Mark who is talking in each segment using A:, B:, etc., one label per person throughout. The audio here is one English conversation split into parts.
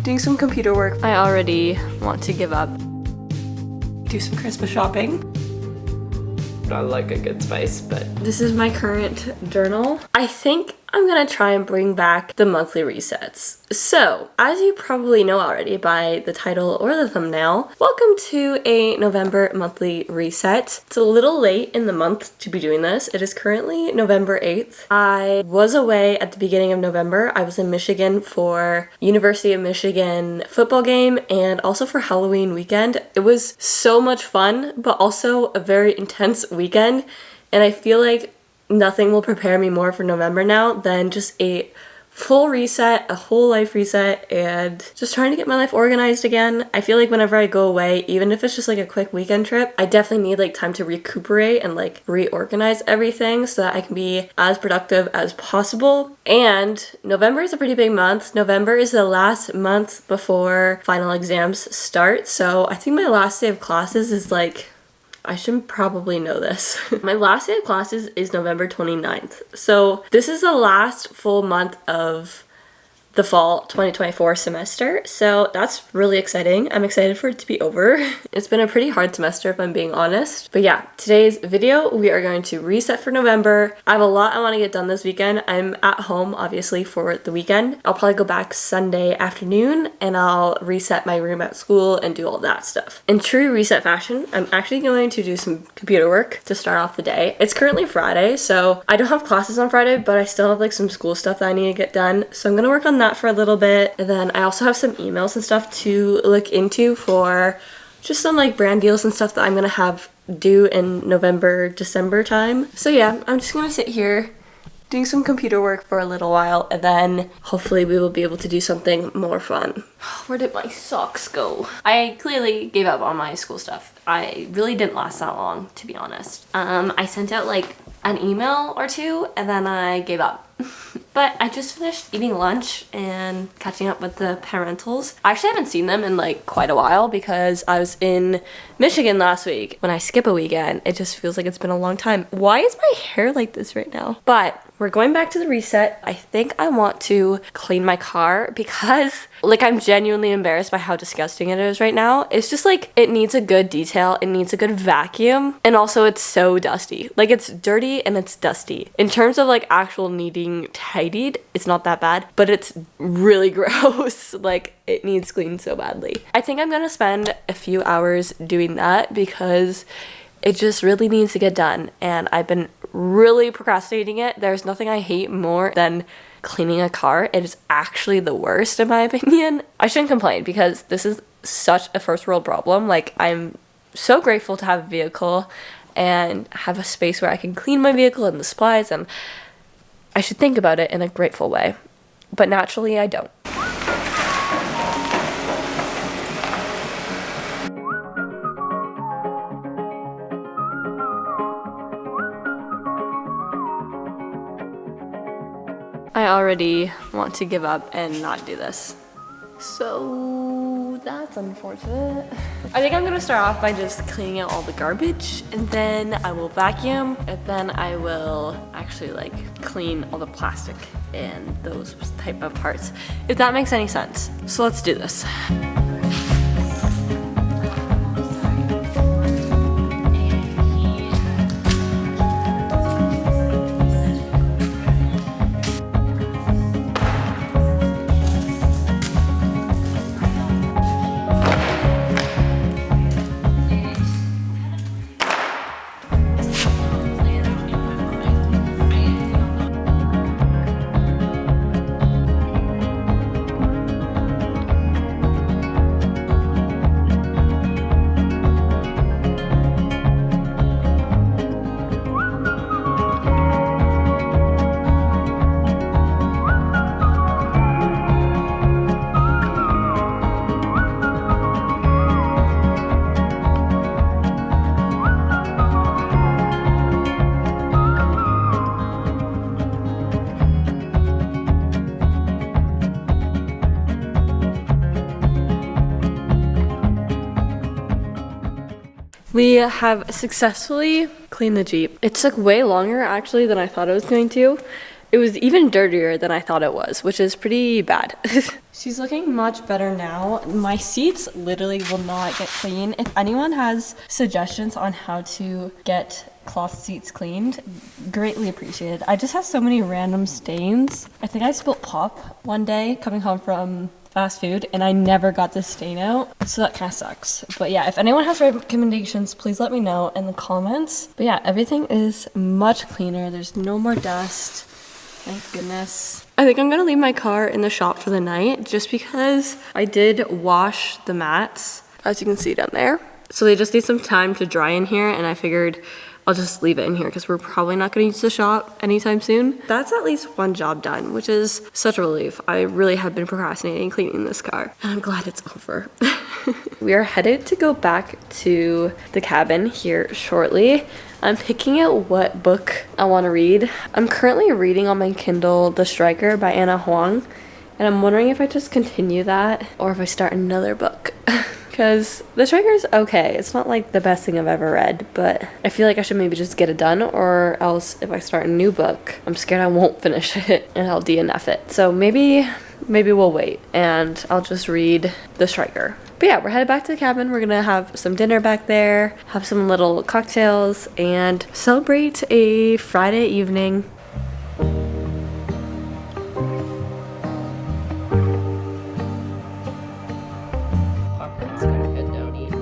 A: doing some computer work.
B: I already want to give up.
A: Do some Christmas shopping.
B: I like a good spice, but this is my current journal. I think I'm gonna try and bring back the monthly resets. So, as you probably know already by the title or the thumbnail, welcome to a November monthly reset. It's a little late in the month to be doing this. It is currently November 8th. I was away at the beginning of November. I was in Michigan for University of Michigan football game and also for Halloween weekend. It was so much fun, but also a very intense weekend. And I feel like nothing will prepare me more for November now than just a full reset, a whole life reset, and just trying to get my life organized again. I feel like whenever I go away, even if it's just like a quick weekend trip, I definitely need like time to recuperate and like reorganize everything so that I can be as productive as possible. And November is a pretty big month. November is the last month before final exams start. So I think my last day of classes is like, I should probably know this. My last day of classes is November 29th. So this is the last full month of the fall 2024 semester. So that's really exciting. I'm excited for it to be over. It's been a pretty hard semester if I'm being honest. But yeah, today's video, we are going to reset for November. I have a lot I want to get done this weekend. I'm at home, obviously, for the weekend. I'll probably go back Sunday afternoon and I'll reset my room at school and do all that stuff. In true reset fashion, I'm actually going to do some computer work to start off the day. It's currently Friday, so I don't have classes on Friday, but I still have like some school stuff that I need to get done. So I'm going to work on that for a little bit, and then I also have some emails and stuff to look into for just some like brand deals and stuff that I'm gonna have due in November, December time. So yeah, I'm just gonna sit here doing some computer work for a little while, and then hopefully we will be able to do something more fun. Where did my socks go? I clearly gave up on my school stuff. I really didn't last that long, to be honest. I sent out like an email or two and then I gave up. But I just finished eating lunch and catching up with the parentals. I actually haven't seen them in like quite a while because I was in Michigan last week. When I skip a weekend, it just feels like it's been a long time. Why is my hair like this right now? But we're going back to the reset. I think I want to clean my car because like I'm genuinely embarrassed by how disgusting it is right now. It's just like it needs a good detail. It needs a good vacuum. And also it's so dusty. Like it's dirty and it's dusty. In terms of like actual needing tidied, it's not that bad, but it's really gross. Like it needs cleaned so badly. I think I'm gonna spend a few hours doing that because it just really needs to get done. And I've been really procrastinating it. There's nothing I hate more than cleaning a car. It is actually the worst in my opinion. I shouldn't complain because this is such a first world problem. Like I'm so grateful to have a vehicle and have a space where I can clean my vehicle and the supplies, and I should think about it in a grateful way. But naturally I don't. I already want to give up and not do this. So that's unfortunate. I think I'm gonna start off by just cleaning out all the garbage, and then I will vacuum, and then I will actually like clean all the plastic and those type of parts, if that makes any sense. So let's do this. We have successfully cleaned the Jeep. It took way longer actually than I thought it was going to. It was even dirtier than I thought it was, which is pretty bad. She's looking much better now. My seats literally will not get clean. If anyone has suggestions on how to get cloth seats cleaned, greatly appreciated. I just have so many random stains. I think I spilled pop one day coming home from fast food and I never got the stain out, so that kind of sucks. But yeah, if anyone has recommendations, please let me know in the comments. But yeah, everything is much cleaner. There's no more dust. Thank goodness. I think I'm gonna leave my car in the shop for the night just because I did wash the mats, as you can see down there. So they just need some time to dry in here, and I figured I'll just leave it in here because we're probably not gonna use the shop anytime soon. That's at least one job done, which is such a relief. I really have been procrastinating cleaning this car, and I'm glad it's over. We are headed to go back to the cabin here shortly. I'm picking out what book I want to read. I'm currently reading on my Kindle The Striker by Anna Huang, and I'm wondering if I just continue that or if I start another book. Because The Striker is okay. It's not like the best thing I've ever read, but I feel like I should maybe just get it done, or else if I start a new book, I'm scared I won't finish it and I'll DNF it. So maybe we'll wait and I'll just read The Striker. But yeah, we're headed back to the cabin. We're gonna have some dinner back there, have some little cocktails, and celebrate a Friday evening. Popcorn's kind of good, don't eat.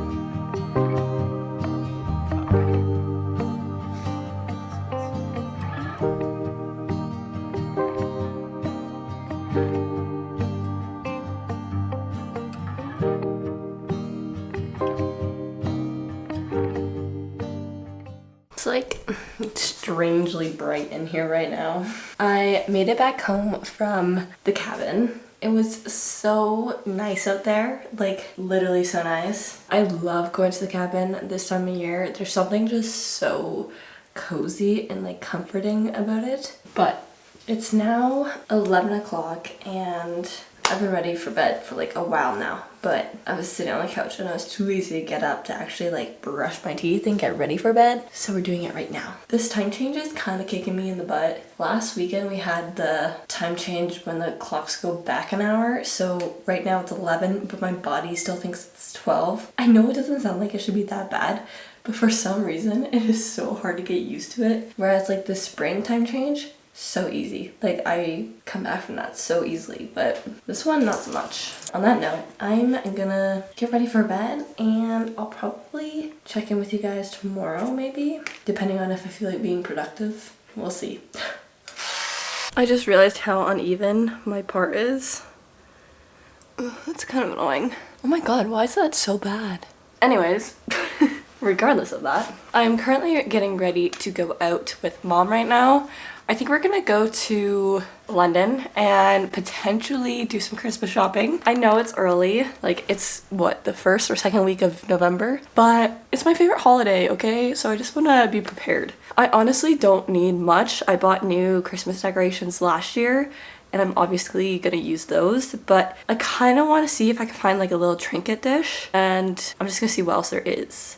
B: It's like strangely bright in here right now. I made it back home from the cabin. It was so nice out there, like literally so nice. I love going to the cabin this time of year. There's something just so cozy and like comforting about it. But it's now 11 o'clock and I've been ready for bed for like a while now, but I was sitting on the couch and I was too lazy to get up to actually like brush my teeth and get ready for bed. So we're doing it right now. This time change is kind of kicking me in the butt. Last weekend we had the time change when the clocks go back an hour. So right now it's 11, but my body still thinks it's 12. I know it doesn't sound like it should be that bad, but for some reason it is so hard to get used to it. Whereas like the spring time change, so easy. Like I come back from that so easily, but this one not so much. On that note, I'm gonna get ready for bed and I'll probably check in with you guys tomorrow maybe, depending on if I feel like being productive. We'll see. I just realized how uneven my part is. Ugh, that's kind of annoying. Oh my god, why is that so bad? Anyways, regardless of that, I'm currently getting ready to go out with mom right now. I think we're gonna go to London and potentially do some Christmas shopping. I know it's early, like it's what, the first or second week of November, but it's my favorite holiday, okay? So I just wanna be prepared. I honestly don't need much. I bought new Christmas decorations last year and I'm obviously gonna use those, but I kinda wanna see if I can find like a little trinket dish, and I'm just gonna see what else there is.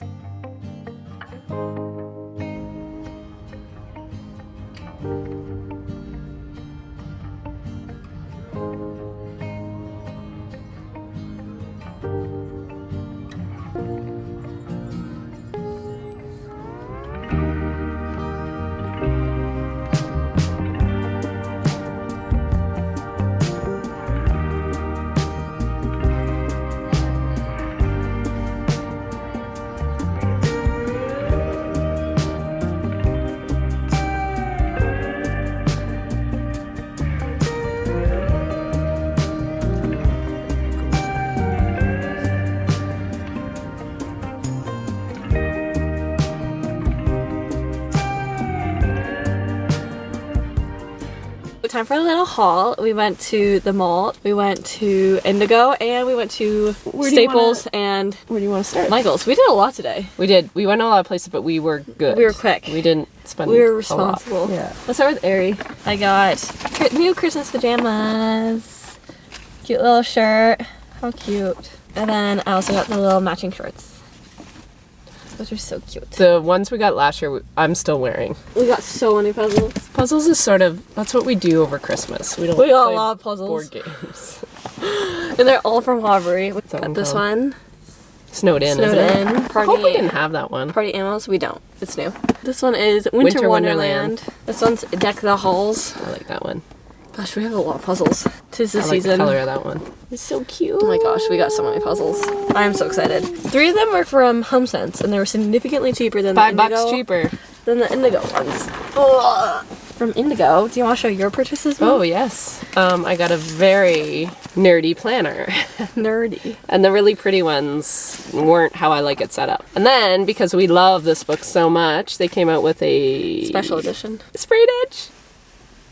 B: Time for a little haul. We went to the mall, we went to Indigo, and we went to Staples and
C: Where do you want to start?
B: Michael's. We did a lot today.
C: We did. We went to a lot of places, but we were good.
B: We were quick.
C: We didn't spend
B: We were
C: a
B: responsible.
C: lot. Yeah.
B: Let's start with Ari. I got new Christmas pajamas. Cute little shirt. How cute. And then I also got the little matching shorts. Those are so cute.
C: The ones we got last year, I'm still wearing.
B: We got so many puzzles.
C: Puzzles is sort of, that's what we do over Christmas. We don't
B: We got a
C: play
B: lot of puzzles.
C: board games.
B: And they're all from Aubrey.
C: that one
B: This
C: called?
B: one,
C: Snowed In,
B: Snowed
C: isn't it?
B: In.
C: I hope we didn't have that one.
B: Party Animals, we don't. It's new. This one is Winter Wonderland. This one's Deck the Halls.
C: I like that one.
B: Gosh, we have a lot of puzzles. 'Tis the
C: I like the
B: season.
C: color of that one. It's so cute.
B: Oh my gosh, we got so many puzzles. I am so excited. 3 of them were from HomeSense, and they were significantly cheaper than
C: $5
B: the Indigo,
C: cheaper.
B: than the Indigo ones. Ugh. From Indigo, do you want to show your purchases? Mom?
C: Oh, yes. I got a very nerdy planner.
B: Nerdy.
C: And the really pretty ones weren't how I like it set up. And then, because we love this book so much, they came out with a
B: Special edition.
C: sprayed edge.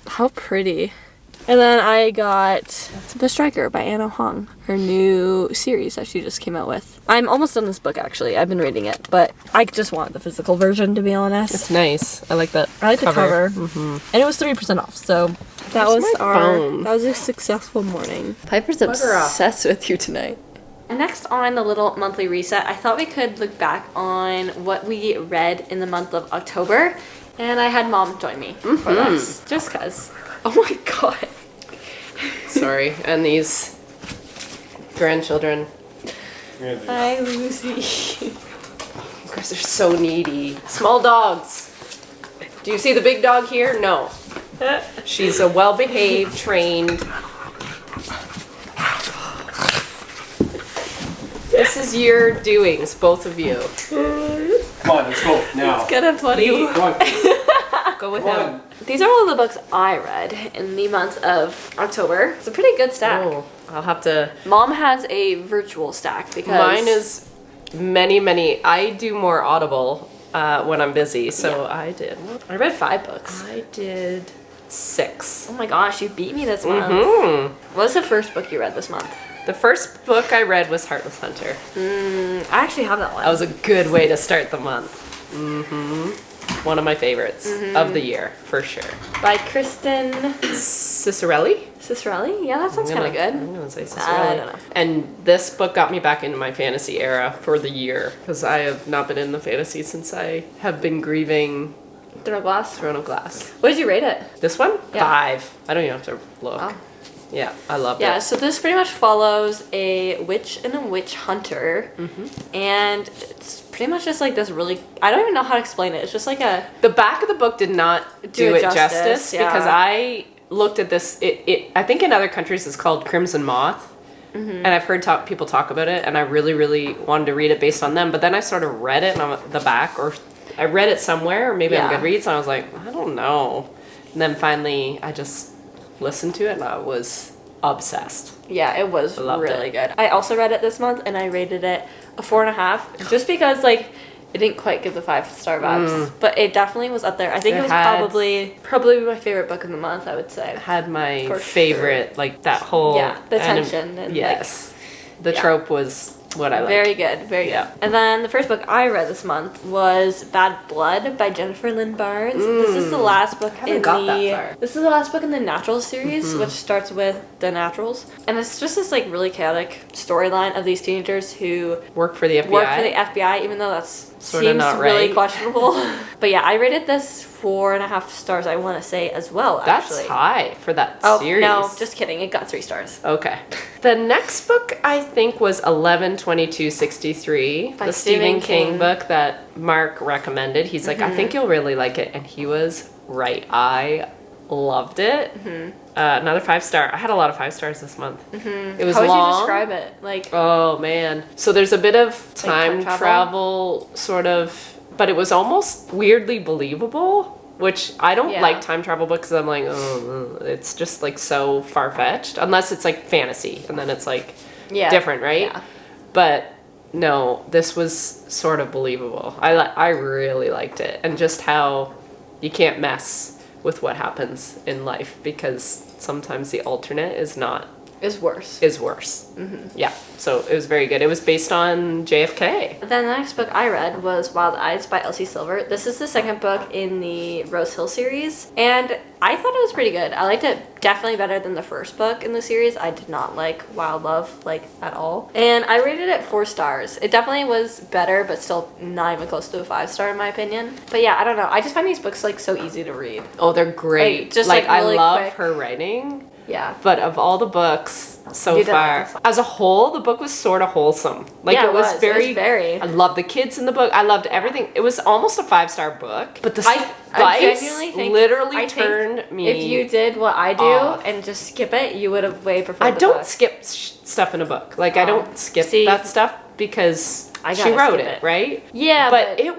B: How pretty. And then I got The Striker by Anna Hong, her new series that she just came out with. I'm almost done this book, actually. I've been reading it, but I just want the physical version, to be honest.
C: It's nice. I like that.
B: I like the cover. And it was 3% off, so that was
C: my phone?
B: that was a successful morning. Piper's obsessed with you tonight. Next on the little monthly reset, I thought we could look back on what we read in the month of October, and I had Mom join me for this, just cause. Oh my god.
C: Sorry. And these grandchildren.
B: Hi, Lucy.
C: Because they're so needy. Small dogs. Do you see the big dog here? No. She's a well-behaved, trained. This is your doings, both of you.
D: Come on, let's go now.
B: It's kind of funny.
D: Come on.
C: Go with
D: Come
C: him.
D: on.
B: These are all the books I read in the month of October. It's a pretty good stack.
C: Oh, I'll have to.
B: Mom has a virtual stack because
C: Mine is many. I do more Audible when I'm busy, so
B: Yeah.
C: I read 5 books. I did 6.
B: Oh my gosh, you beat me this month. What was the first book you read this month?
C: The first book I read was Heartless Hunter.
B: I actually have that one.
C: That was a good way to start the month. One of my favorites of the year, for sure.
B: by Kristen
C: Cicerelli?
B: Cicerelli. Yeah, that sounds kind of good.
C: I'm gonna say
B: I
C: Cicerelli.
B: don't know.
C: And this book got me back into my fantasy era for the year, because I have not been in the fantasy since I have been grieving
B: Throne of Glass.
C: Throne of Glass.
B: What did you rate it?
C: This one?
B: Yeah.
C: 5. I don't even have to look.
B: Oh.
C: Yeah, I loved
B: Yeah,
C: it.
B: so this pretty much follows a witch and a witch hunter, and it's pretty much just like this really. I don't even know how to explain it. It's just like a.
C: The back of the book did not do
B: it
C: it
B: justice,
C: justice
B: yeah.
C: because I looked at this. I think in other countries it's called Crimson Moth, and I've heard people talk about it, and I really wanted to read it based on them. But then I sort of read it on the back, or I read it somewhere, or maybe on
B: Yeah.
C: Goodreads, and I was like, I don't know. And then finally, I just listened to it, and I was obsessed.
B: Yeah, it was
C: loved
B: really
C: it.
B: good. I also read it this month, and I rated it a 4.5, just because like it didn't quite give the 5-star vibes, but it definitely was up there. I think it
C: It
B: was
C: had-
B: probably my favorite book of the month. I would say.
C: Had my
B: For
C: favorite, like that whole
B: Yeah, the tension and,
C: yes, the
B: yeah.
C: trope was what I liked.
B: Very good, very
C: Yeah.
B: good. And then the first book I read this month was Bad Blood by Jennifer Lynn Barnes. This is the last book in
C: got that
B: the.
C: far.
B: This is the last book in the Naturals series, which starts with The Naturals, and it's just this like really chaotic storyline of these teenagers who
C: Work for the FBI.
B: work for the FBI, even though that's
C: Sorta
B: seems
C: not
B: really
C: right.
B: questionable. But yeah, I rated this 4.5 stars. I want to say as well.
C: That's
B: actually.
C: high for that
B: Oh
C: series.
B: no, just kidding. It got 3 stars.
C: Okay. The next book I think was 11/22/63,
B: By
C: the
B: Stephen
C: Stephen King
B: King.
C: book that Mark recommended. He's like, I think you'll really like it, and he was right. I loved it. Another 5-star. I had a lot of 5 stars this month. It was
B: How would
C: long.
B: you describe it? Like.
C: Oh man. So there's a bit of time
B: time
C: travel sort of, but it was almost weirdly believable, which I don't
B: Yeah.
C: like time travel books 'cause I'm like, oh, it's just like so far-fetched unless it's like fantasy and then it's like
B: Yeah.
C: different, right?
B: Yeah.
C: But no, this was sort of believable. I really liked it, and just how you can't mess with what happens in life because sometimes the alternate is not
B: is worse.
C: is worse. Yeah, so it was very good. It was based on JFK.
B: Then the next book I read was Wild Eyes by Elsie Silver. This is the second book in the Rose Hill series, and I thought it was pretty good. I liked it definitely better than the first book in the series. I did not like Wild Love, like, at all. And I rated it 4 stars. It definitely was better, but still not even close to a 5-star in my opinion. But yeah, I don't know. I just find these books, like, so easy to read.
C: Oh, they're great.
B: Like, just, like, really
C: I love
B: quick.
C: her writing.
B: Yeah.
C: But of all the books so
B: You didn't
C: far,
B: like this.
C: as a whole, the book was sort of wholesome. Like
B: Yeah,
C: it was
B: it was
C: very.
B: very.
C: I loved the kids in the book. I loved everything. It was almost a 5-star book. But the
B: I
C: spice
B: genuinely think
C: literally
B: I think
C: turned me.
B: if you did what I do
C: off.
B: and just skip it, you would have way preferred
C: I
B: the
C: don't
B: book.
C: skip stuff in a book. Like I don't skip
B: see,
C: that stuff because
B: I
C: she
B: gotta
C: wrote
B: skip
C: it,
B: it.
C: right?
B: Yeah,
C: but it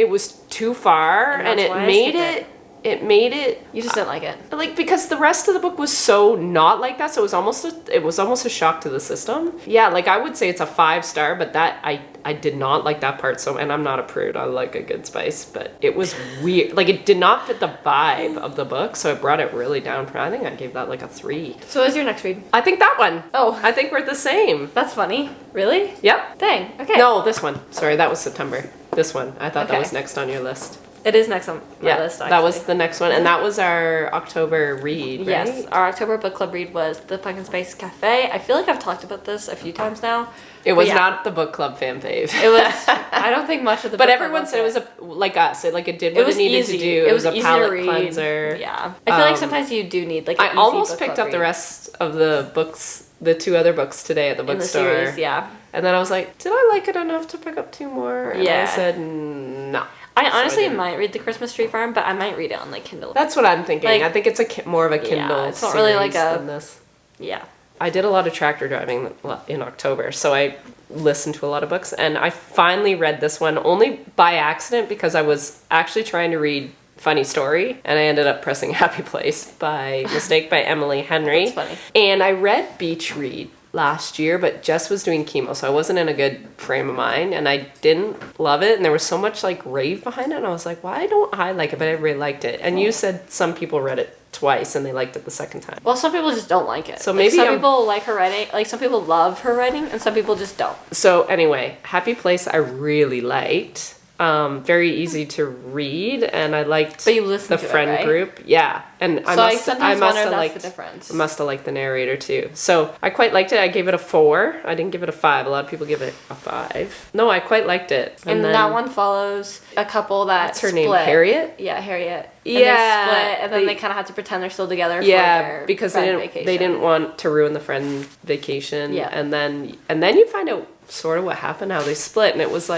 C: was too far,
B: And
C: and
B: that's
C: it
B: why I
C: made
B: skip
C: it. It made it.
B: you just didn't like it.
C: Like because the rest of the book was so not like that, so it was almost a shock to the system. Yeah, like I would say it's a 5-star, but that I did not like that part. So, and I'm not a prude. I like a good spice, but it was weird. Like it did not fit the vibe of the book, so it brought it really down. I think I gave that like a 3.
B: So what's your next read?
C: I think that one.
B: Oh.
C: I think we're the same.
B: That's funny. Really?
C: Yep.
B: Dang. Okay.
C: No, this one. Sorry, that was September. This one. I thought that
B: Okay.
C: was next on your list.
B: It is next on my
C: Yeah,
B: list, actually.
C: that was the next one, and that was our October read, right?
B: Yes, our October book club read was The Pumpkin Spice Cafe. I feel like I've talked about this a few times now.
C: It was
B: yeah.
C: not the book club fan fave.
B: It was, I don't think much of the
C: But
B: book
C: everyone
B: club
C: said it was like us. It did
B: it
C: what
B: was
C: it needed
B: easy.
C: to do.
B: It was
C: a
B: easy to
C: palate
B: read.
C: cleanser.
B: Yeah. I feel like sometimes you do need like an
C: I
B: easy
C: almost
B: book
C: picked
B: club
C: up the
B: read
C: rest of the books, the 2 other books today at the
B: in the
C: bookstore.
B: series, yeah.
C: And then I was like, did I like it enough to pick up 2 more? And
B: Yeah.
C: I said no.
B: I honestly
C: didn't.
B: might read The Christmas Tree Farm, but I might read it on like Kindle.
C: That's what I'm thinking.
B: Like-
C: I think it's more of a Kindle
B: it's not really like
C: series
B: a-
C: than this.
B: Yeah.
C: I did a lot of tractor driving in October, so I listened to a lot of books, and I finally read this one only by accident because I was actually trying to read Funny Story, and I ended up pressing Happy Place by mistake by Emily Henry.
B: That's funny.
C: And I read Beach Read last year, but Jess was doing chemo, so I wasn't in a good frame of mind, and I didn't love it, and there was so much like rave behind it, and I was like, why don't I like it? But I really liked it. And you said some people read it twice and they liked it the second time.
B: Well, some people just don't like it.
C: So
B: Like,
C: maybe
B: some
C: I'm-
B: people like her writing, like some people love her writing, and some people just don't.
C: So anyway, Happy Place I really liked. Very easy to read, and I liked
B: But you listened
C: the
B: to it,
C: friend
B: right?
C: group. Yeah, and I
B: So I
C: must
B: sometimes
C: have
B: wonder that's
C: liked
B: the difference.
C: I must have liked the narrator too. So I quite liked it. I gave it a 4. I didn't give it a 5. A lot of people give it a 5. No, I quite liked it.
B: And
C: then,
B: that one follows a couple that
C: what's her
B: split.
C: name? Harriet.
B: Yeah, Harriet. And
C: Yeah,
B: they split, and then
C: they-
B: they kind of had to pretend they're still together. for
C: Yeah,
B: their
C: because
B: friend
C: they
B: vacation.
C: didn't want to ruin the friend vacation.
B: Yeah.
C: and then you find out sort of what happened, how they split, and it was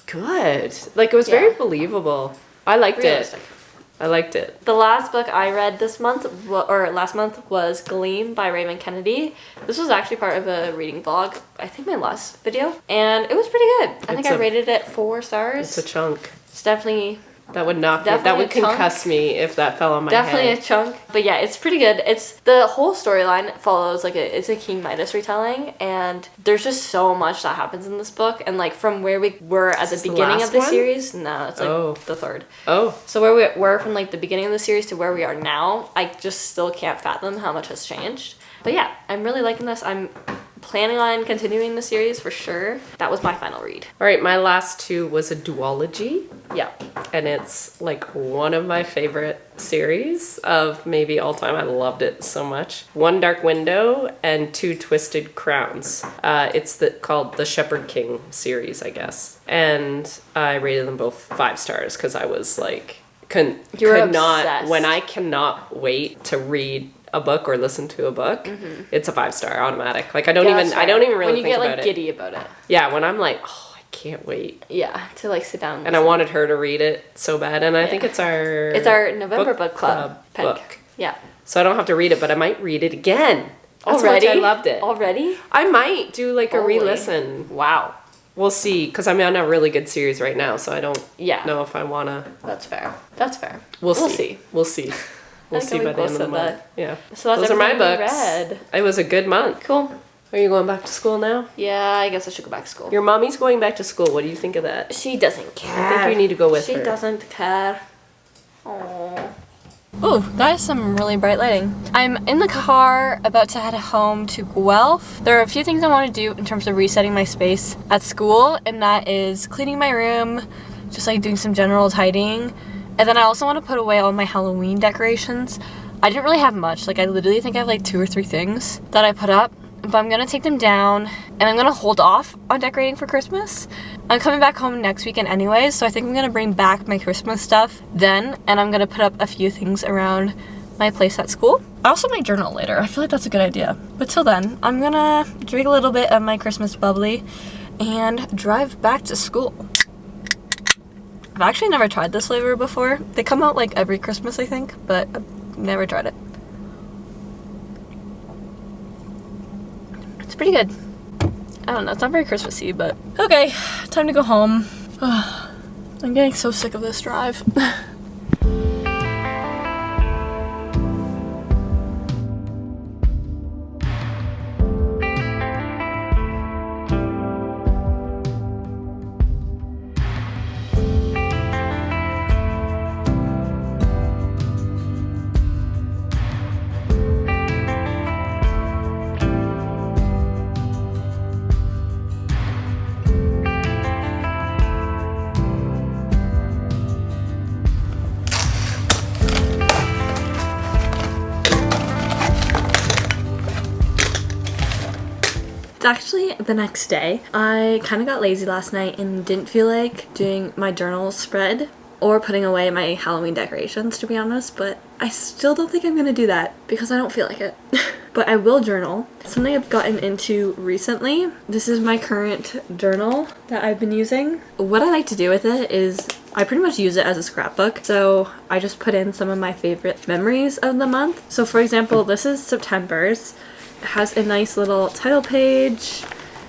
C: good. Like it was very
B: Yeah.
C: believable. I liked
B: Realistic.
C: it. I liked it.
B: The last book I read this month, or last month, was Gleam by Raymond Kennedy. This was actually part of a reading vlog, I think my last video, and it was pretty good. I think I rated it 4 stars.
C: It's a chunk.
B: It's definitely
C: That would knock me. That
B: Definitely
C: would
B: a chunk.
C: concuss me if that fell on my
B: definitely
C: head.
B: a chunk. But yeah, it's pretty good. It's the whole storyline follows it's a King Midas retelling, and there's just so much that happens in this book. And like from where we were at the
C: this the
B: beginning
C: last
B: of the
C: one?
B: series, no, it's like
C: Oh.
B: the 3rd.
C: Oh,
B: So where we were from like the beginning of the series to where we are now, I just still can't fathom how much has changed. But yeah, I'm really liking this. I'm planning on continuing the series for sure. That was my final read.
C: all right. My last 2 was a duology.
B: Yeah.
C: And it's like one of my favorite series of maybe all time. I loved it so much. One Dark Window and Two Twisted Crowns. It's called the Shepherd King series, I guess. And I rated them both 5 stars because I was like,
B: You were
C: could not,
B: obsessed.
C: when I cannot wait to read a book or listen to a book, it's a 5-star automatic. Like I don't even really
B: when you
C: think
B: get
C: about
B: like
C: it.
B: giddy about it.
C: Yeah, when I'm like, oh, I can't wait.
B: Yeah, to like sit down.
C: And I wanted her to read it so bad, and I think it's our
B: November book club pick.
C: book.
B: Yeah.
C: So I don't have to read it, but I might read it again. That's how
B: Already?
C: much I loved it.
B: Already?
C: I might do like a
B: Holy.
C: re-listen.
B: Wow.
C: We'll see, because I'm on a really good series right now, so I don't
B: Yeah.
C: know if I wanna.
B: That's fair. That's fair.
C: We'll
B: We'll
C: see.
B: see.
C: We'll see. We'll
B: I think
C: see
B: we
C: by the end of
B: both
C: the
B: said
C: month.
B: that.
C: Yeah.
B: So that's
C: Those are my
B: everything we
C: books.
B: read.
C: It was a good month.
B: Cool.
C: Are you going back to school now?
B: Yeah, I guess I should go back to school.
C: Your mommy's going back to school. What do you think of that?
B: She doesn't care.
C: I think you need to go with
B: She
C: her.
B: doesn't care. Oh. Oh, that is some really bright lighting. I'm in the car about to head home to Guelph. There are a few things I want to do in terms of resetting my space at school, and that is cleaning my room, just like doing some general tidying. And then I also want to put away all my Halloween decorations. I didn't really have much. Like, I literally think I have like 2 or 3 things that I put up, but I'm gonna take them down and I'm gonna hold off on decorating for Christmas. I'm coming back home next weekend anyways, so I think I'm gonna bring back my Christmas stuff then, and I'm gonna put up a few things around my place at school. I also might journal later. I feel like that's a good idea. But till then, I'm gonna drink a little bit of my Christmas bubbly and drive back to school. I've actually never tried this flavor before. They come out like every Christmas, I think, but I've never tried it. It's pretty good. I don't know, it's not very Christmassy, but okay, time to go home. I'm getting so sick of this drive. It's actually the next day. I kind of got lazy last night and didn't feel like doing my journal spread or putting away my Halloween decorations, to be honest, but I still don't think I'm gonna do that because I don't feel like it. But I will journal. Something I've gotten into recently. This is my current journal that I've been using. What I like to do with it is I pretty much use it as a scrapbook. So I just put in some of my favorite memories of the month. So for example, this is September's. It has a nice little title page,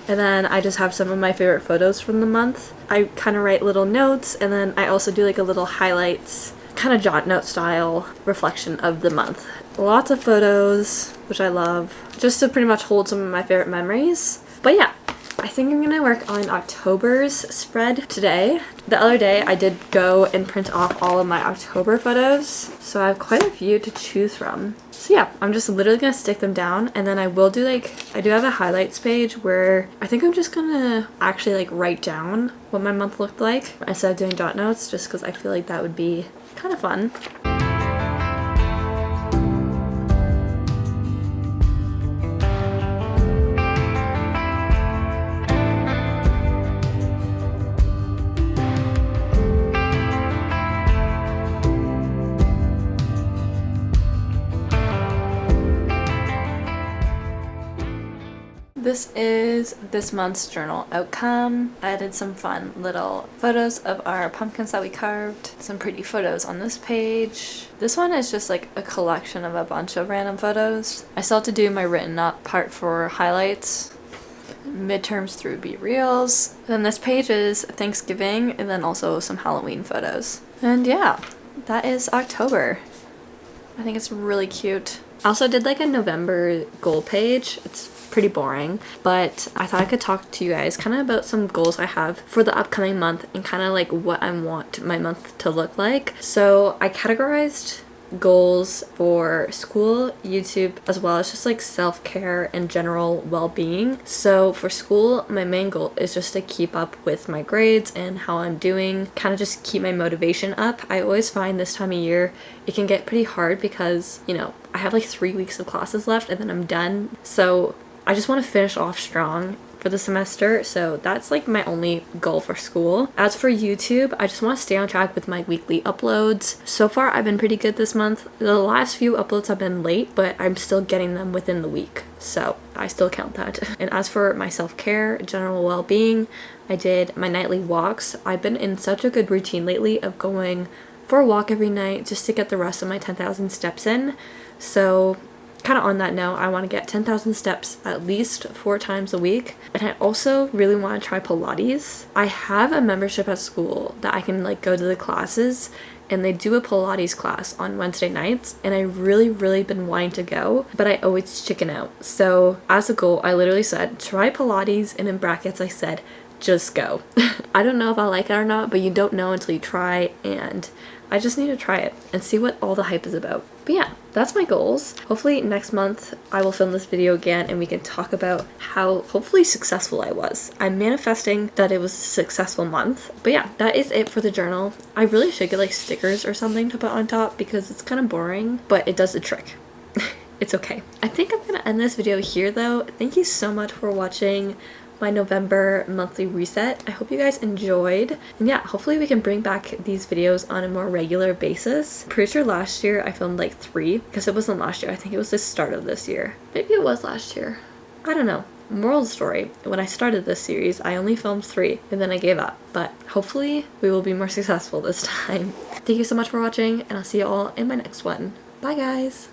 B: and then I just have some of my favorite photos from the month. I kind of write little notes, and then I also do like a little highlights, kind of jot note style reflection of the month. Lots of photos, which I love, just to pretty much hold some of my favorite memories. But yeah, I think I'm gonna work on October's spread today. The other day I did go and print off all of my October photos, so I have quite a few to choose from. So yeah, I'm just literally gonna stick them down, and then I will do I do have a highlights page where I think I'm just gonna actually like write down what my month looked like instead of doing jot notes, just because I feel like that would be kind of fun. This is this month's journal outcome. I added some fun little photos of our pumpkins that we carved. Some pretty photos on this page. This one is just like a collection of a bunch of random photos. I still have to do my written up part for highlights. Midterms through Be Reals. And then this page is Thanksgiving, and then also some Halloween photos. And yeah, that is October. I think it's really cute. I also did like a November goal page. It's pretty boring, but I thought I could talk to you guys kind of about some goals I have for the upcoming month and kind of like what I want my month to look like. So I categorized goals for school, YouTube, as well as just like self-care and general well-being. So for school, my main goal is just to keep up with my grades and how I'm doing, kind of just keep my motivation up. I always find this time of year it can get pretty hard because, you know, I have like 3 weeks of classes left and then I'm done. So I just want to finish off strong for the semester, so that's like my only goal for school. As for YouTube, I just want to stay on track with my weekly uploads. So far I've been pretty good this month. The last few uploads have been late, but I'm still getting them within the week, so I still count that. And as for my self-care, general well-being, I did my nightly walks. I've been in such a good routine lately of going for a walk every night just to get the rest of my 10,000 steps in. So kind of on that note, I want to get 10,000 steps at least 4 times a week. And I also really want to try Pilates. I have a membership at school that I can like go to the classes, and they do a Pilates class on Wednesday nights, and I really been wanting to go, but I always chicken out. So as a goal, I literally said try Pilates, and in brackets I said just go. I don't know if I'll like it or not, but you don't know until you try, and I just need to try it and see what all the hype is about. But yeah, that's my goals. Hopefully next month I will film this video again and we can talk about how hopefully successful I was. I'm manifesting that it was a successful month. But yeah, that is it for the journal. I really should get like stickers or something to put on top because it's kind of boring, but it does the trick. It's okay. I think I'm gonna end this video here though. Thank you so much for watching my November monthly reset. I hope you guys enjoyed. And yeah, hopefully we can bring back these videos on a more regular basis. Pretty sure last year I filmed like 3 because it wasn't last year. I think it was the start of this year. Maybe it was last year. I don't know. Moral of the story, when I started this series, I only filmed 3 and then I gave up. But hopefully we will be more successful this time. Thank you so much for watching and I'll see you all in my next one. Bye guys!